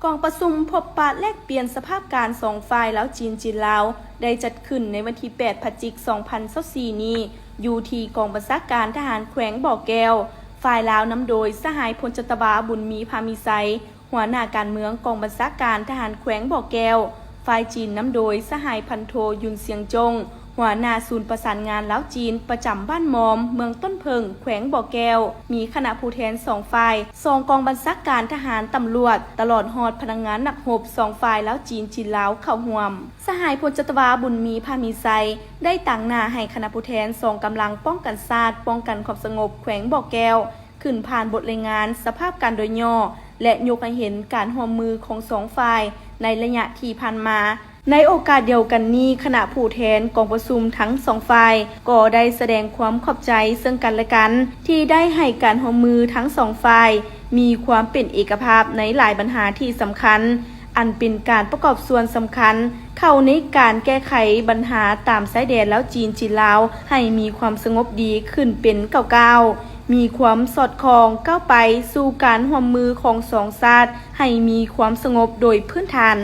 กองประชุมพบปะแลกเปลี่ยนสภาพการสองฝ่ายแล้วจีนลาวได้จัดขึ้นในวันที่ 8 พฤศจิกายน 2024 นี้อยู่ที่กองบัญชาการทหารแขวงบ่อแก้วฝ่ายลาวนำโดยสหายพลจัตบาบุญมีพามิไซหัวหน้าการเมืองกองบัญชาการทหารแขวงบ่อแก้วฝ่ายจีนนำโดยสหายพันโทยุนเซียงจงหัวหน้าศูนย์ประสานงานลาวจีนประจำบ้านมอมเมืองต้นเพิงแขวงบ่อแก้วมีคณะผู้แทน2ฝ่าย2กองบัญชาการทหารตำรวจตลอดฮอดพนักงานหนักหบ2ฝ่ายลาวจีนลาวเข้าร่วมสหายพลจัตวาบุญมีพามีไซได้ตั้งหน้าให้คณะผู้แทน2กำลังป้องกันชาติป้องกันความสงบแขวงบ่อแก้วขึ้นผ่านบทรายงานสภาพการโดยย่อและยกให้เห็นการร่วมมือของ2ฝ่ายในระยะที่ผ่านมาในโอกาสเดียวกันนี้คณะผู้แทนกองประชุมทั้ง2ฝ่ายก็ได้แสดงความขอบใจซึ่งกันและกันที่ได้ให้การร่วมมือทั้ง2ฝ่ายมีความเป็นเอกภาพในหลายปัญหาที่สำคัญอันเป็นการประกอบส่วนสำคัญเข้าในการแก้ไขปัญหาตามชายแดนแล้วจีนลาวให้มีความสงบดีขึ้นเป็นก้าวมีความสอดคล้องก้าวไปสู่การร่วมมือของ2ชาติให้มีความสงบโดยพื้นฐาน